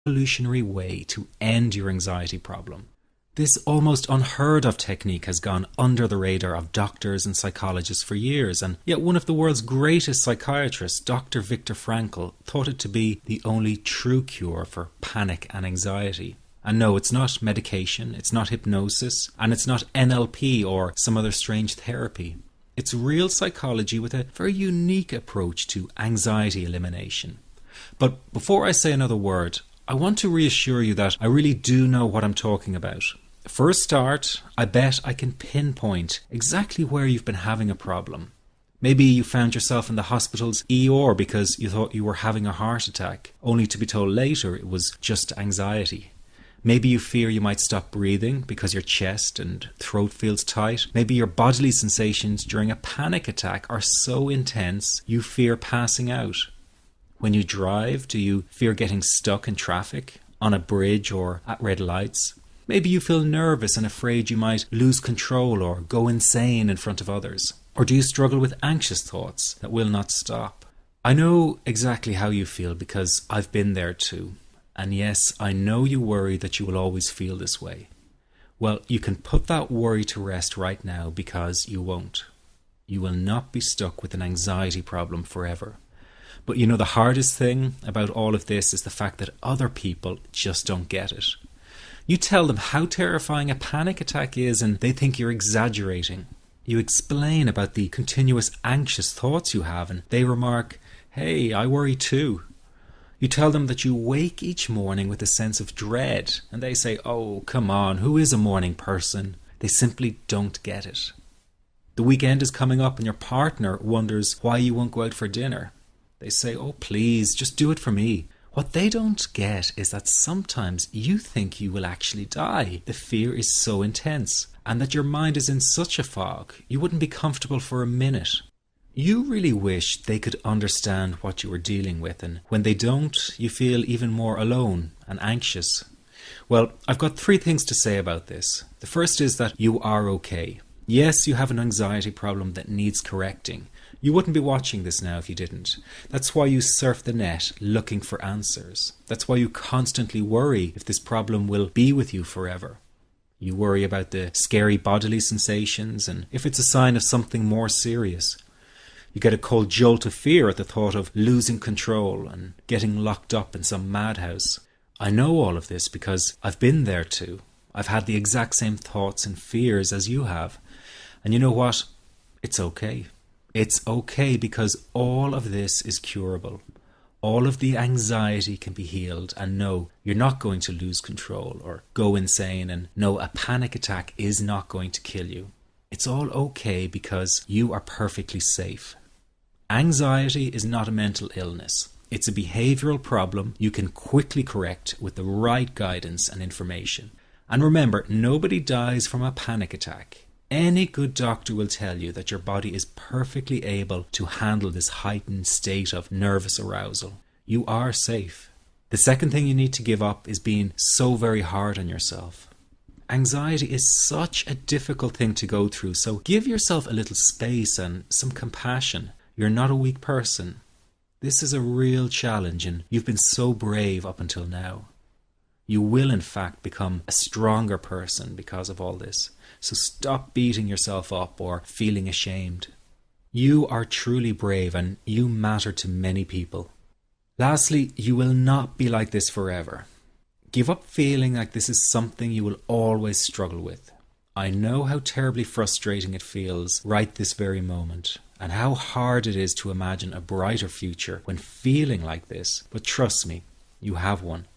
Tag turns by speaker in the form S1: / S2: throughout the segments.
S1: revolutionary way to end your anxiety problem. This almost unheard of technique has gone under the radar of doctors and psychologists for years, and yet one of the world's greatest psychiatrists, Dr. Viktor Frankl, thought it to be the only true cure for panic and anxiety. And no, it's not medication, it's not hypnosis, and it's not NLP or some other strange therapy. It's real psychology with a very unique approach to anxiety elimination. But before I say another word, I want to reassure you that I really do know what I'm talking about. For a start, I bet I can pinpoint exactly where you've been having a problem. Maybe you found yourself in the hospital's ER because you thought you were having a heart attack, only to be told later it was just anxiety. Maybe you fear you might stop breathing because your chest and throat feels tight. Maybe your bodily sensations during a panic attack are so intense you fear passing out. When you drive, do you fear getting stuck in traffic, on a bridge or at red lights? Maybe you feel nervous and afraid you might lose control or go insane in front of others. Or do you struggle with anxious thoughts that will not stop? I know exactly how you feel because I've been there too. And yes, I know you worry that you will always feel this way. Well, you can put that worry to rest right now because you won't. You will not be stuck with an anxiety problem forever. But you know, the hardest thing about all of this is the fact that other people just don't get it. You tell them how terrifying a panic attack is and they think you're exaggerating. You explain about the continuous anxious thoughts you have and they remark, "Hey, I worry too." You tell them that you wake each morning with a sense of dread and they say, "Oh, come on, who is a morning person?" They simply don't get it. The weekend is coming up and your partner wonders why you won't go out for dinner. They say, "Oh, please, just do it for me." What they don't get is that sometimes you think you will actually die. The fear is so intense and that your mind is in such a fog, you wouldn't be comfortable for a minute. You really wish they could understand what you are dealing with, and when they don't, you feel even more alone and anxious. Well, I've got 3 things to say about this. The first is that you are okay. Yes, you have an anxiety problem that needs correcting. You wouldn't be watching this now if you didn't. That's why you surf the net looking for answers. That's why you constantly worry if this problem will be with you forever. You worry about the scary bodily sensations and if it's a sign of something more serious. You get a cold jolt of fear at the thought of losing control and getting locked up in some madhouse. I know all of this because I've been there too. I've had the exact same thoughts and fears as you have. And you know what? It's okay. It's okay because all of this is curable. All of the anxiety can be healed, and no, you're not going to lose control or go insane, and no, a panic attack is not going to kill you. It's all okay because you are perfectly safe. Anxiety is not a mental illness. It's a behavioral problem you can quickly correct with the right guidance and information. And remember, nobody dies from a panic attack. Any good doctor will tell you that your body is perfectly able to handle this heightened state of nervous arousal. You are safe. The second thing you need to give up is being so very hard on yourself. Anxiety is such a difficult thing to go through, so give yourself a little space and some compassion. You're not a weak person. This is a real challenge and you've been so brave up until now. You will in fact become a stronger person because of all this. So stop beating yourself up or feeling ashamed. You are truly brave and you matter to many people. Lastly, you will not be like this forever. Give up feeling like this is something you will always struggle with. I know how terribly frustrating it feels right this very moment, and how hard it is to imagine a brighter future when feeling like this, but trust me, you have one.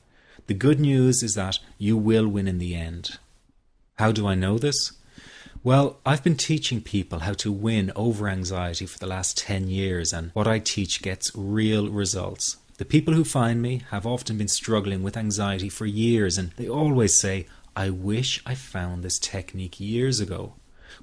S1: The good news is that you will win in the end. How do I know this? Well, I've been teaching people how to win over anxiety for the last 10 years, and what I teach gets real results. The people who find me have often been struggling with anxiety for years, and they always say, "I wish I found this technique years ago."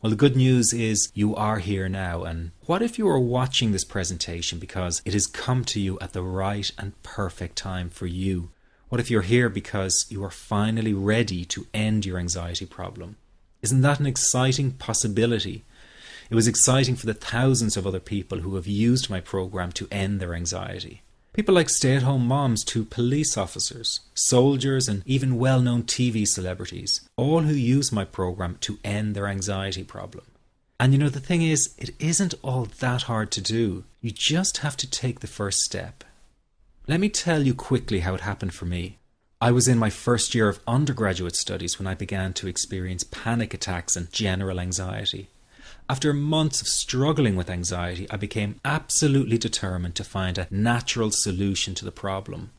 S1: Well, the good news is you are here now, and what if you are watching this presentation because it has come to you at the right and perfect time for you? What if you're here because you are finally ready to end your anxiety problem? Isn't that an exciting possibility? It was exciting for the thousands of other people who have used my program to end their anxiety. People like stay-at-home moms to police officers, soldiers, and even well-known TV celebrities, all who use my program to end their anxiety problem. And the thing is, it isn't all that hard to do. You just have to take the first step. Let me tell you quickly how it happened for me. I was in my first year of undergraduate studies when I began to experience panic attacks and general anxiety. After months of struggling with anxiety, I became absolutely determined to find a natural solution to the problem.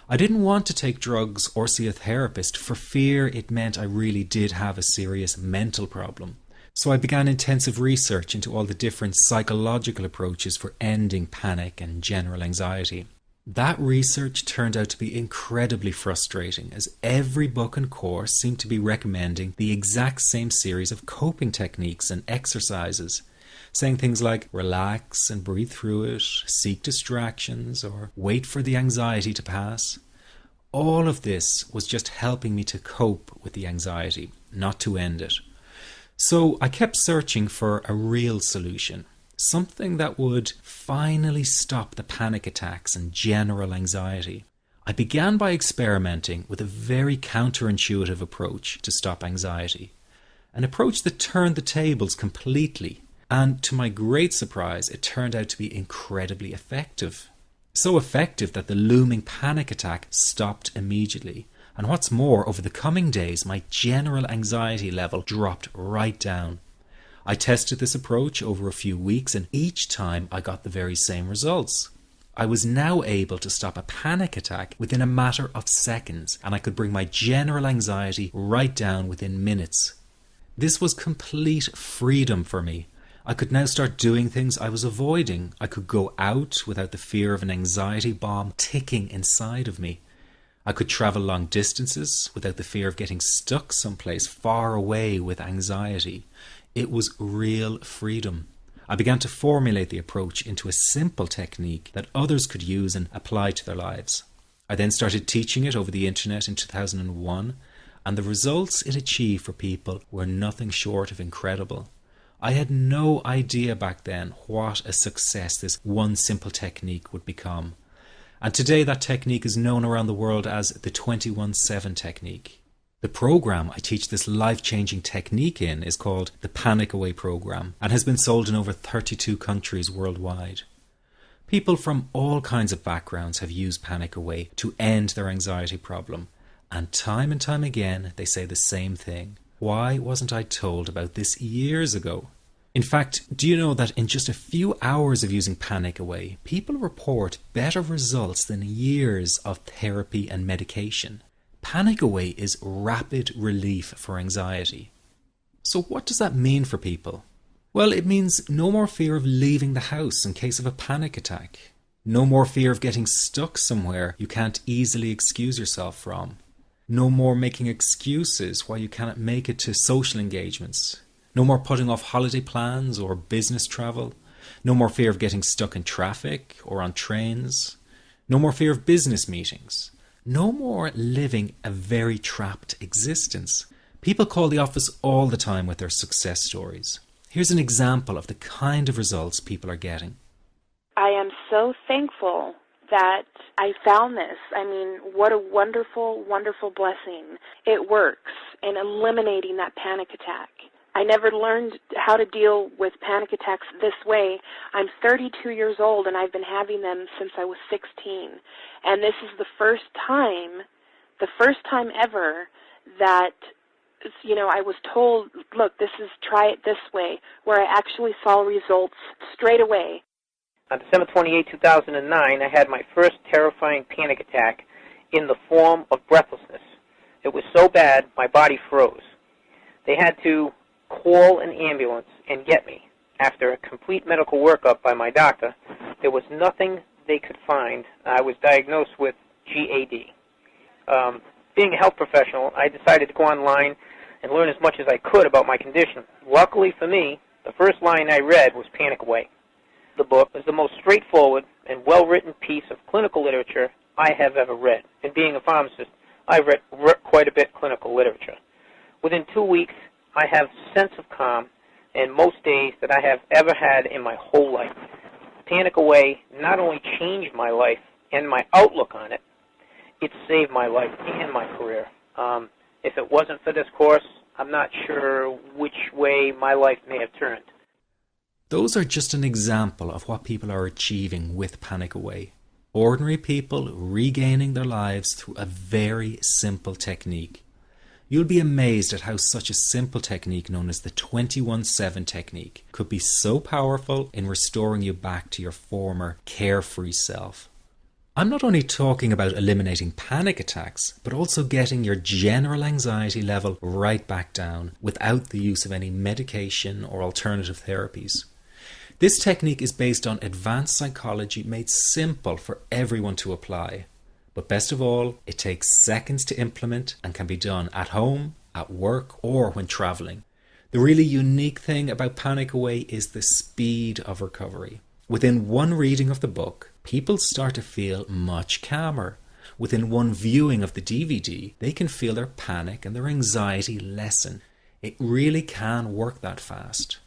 S1: I didn't want to take drugs or see a therapist for fear it meant I really did have a serious mental problem. So I began intensive research into all the different psychological approaches for ending panic and general anxiety. That research turned out to be incredibly frustrating, as every book and course seemed to be recommending the exact same series of coping techniques and exercises, saying things like relax and breathe through it, seek distractions, or wait for the anxiety to pass. All of this was just helping me to cope with the anxiety, not to end it. So I kept searching for a real solution. Something that would finally stop the panic attacks and general anxiety. I began by experimenting with a very counterintuitive approach to stop anxiety. An approach that turned the tables completely, and to my great surprise, it turned out to be incredibly effective. So effective that the looming panic attack stopped immediately. And what's more, over the coming days, my general anxiety level dropped right down. I tested this approach over a few weeks, and each time I got the very same results. I was now able to stop a panic attack within a matter of seconds, and I could bring my general anxiety right down within minutes. This was complete freedom for me. I could now start doing things I was avoiding. I could go out without the fear of an anxiety bomb ticking inside of me. I could travel long distances without the fear of getting stuck someplace far away with anxiety. It was real freedom. I began to formulate the approach into a simple technique that others could use and apply to their lives. I then started teaching it over the internet in 2001, and the results it achieved for people were nothing short of incredible. I had no idea back then what a success this one simple technique would become. And today that technique is known around the world as the 21-7 technique. The program I teach this life-changing technique in is called the Panic Away program and has been sold in over 32 countries worldwide. People from all kinds of backgrounds have used Panic Away to end their anxiety problem, and time again they say the same thing. Why wasn't I told about this years ago? In fact, do you know that in just a few hours of using Panic Away, people report better results than years of therapy and medication? Panic Away is rapid relief for anxiety. So what does that mean for people? Well, it means no more fear of leaving the house in case of a panic attack. No more fear of getting stuck somewhere you can't easily excuse yourself from. No more making excuses why you cannot make it to social engagements. No more putting off holiday plans or business travel. No more fear of getting stuck in traffic or on trains. No more fear of business meetings. No more living a very trapped existence. People call the office all the time with their success stories. Here's an example of the kind of results people are getting.
S2: I am so thankful that I found this. I mean, what a wonderful, wonderful blessing. It works in eliminating that panic attack. I never learned how to deal with panic attacks this way. I'm 32 years old, and I've been having them since I was 16. And this is the first time ever that, I was told, look, try it this way, where I actually saw results straight away.
S3: On December 28, 2009, I had my first terrifying panic attack in the form of breathlessness. It was so bad, my body froze. They had to call an ambulance and get me. After a complete medical workup by my doctor, there was nothing they could find. I was diagnosed with GAD. Being a health professional, I decided to go online and learn as much as I could about my condition. Luckily for me, the first line I read was Panic Away. The book is the most straightforward and well-written piece of clinical literature I have ever read. And being a pharmacist, I've read quite a bit of clinical literature. Within 2 weeks, I have a sense of calm in most days that I have ever had in my whole life. Panic Away not only changed my life and my outlook on it, it saved my life and my career. If it wasn't for this course, I'm not sure which way my life may have turned.
S1: Those are just an example of what people are achieving with Panic Away. Ordinary people regaining their lives through a very simple technique. You'll be amazed at how such a simple technique known as the 21-7 technique could be so powerful in restoring you back to your former carefree self. I'm not only talking about eliminating panic attacks, but also getting your general anxiety level right back down without the use of any medication or alternative therapies. This technique is based on advanced psychology made simple for everyone to apply. But best of all, it takes seconds to implement and can be done at home, at work, or when traveling. The really unique thing about Panic Away is the speed of recovery. Within one reading of the book, people start to feel much calmer. Within one viewing of the DVD, they can feel their panic and their anxiety lessen. It really can work that fast.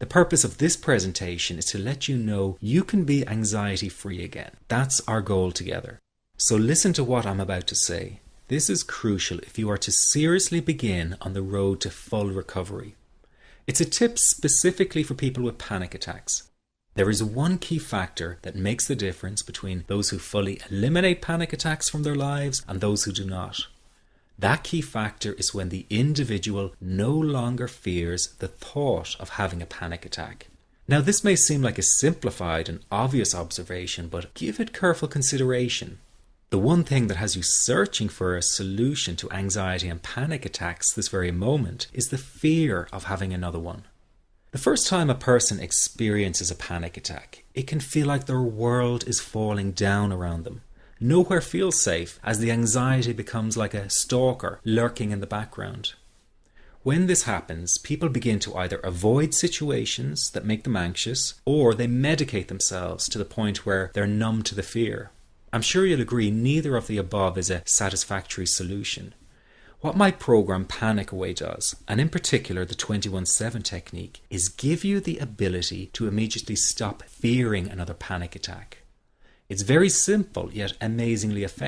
S1: The purpose of this presentation is to let you know you can be anxiety-free again. That's our goal together. So listen to what I'm about to say. This is crucial if you are to seriously begin on the road to full recovery. It's a tip specifically for people with panic attacks. There is one key factor that makes the difference between those who fully eliminate panic attacks from their lives and those who do not. That key factor is when the individual no longer fears the thought of having a panic attack. Now, this may seem like a simplified and obvious observation, but give it careful consideration. The one thing that has you searching for a solution to anxiety and panic attacks this very moment is the fear of having another one. The first time a person experiences a panic attack, it can feel like their world is falling down around them. Nowhere feels safe as the anxiety becomes like a stalker lurking in the background. When this happens, people begin to either avoid situations that make them anxious, or they medicate themselves to the point where they're numb to the fear. I'm sure you'll agree neither of the above is a satisfactory solution. What my program Panic Away does, and in particular the 21-7 technique, is give you the ability to immediately stop fearing another panic attack. It's very simple yet amazingly effective.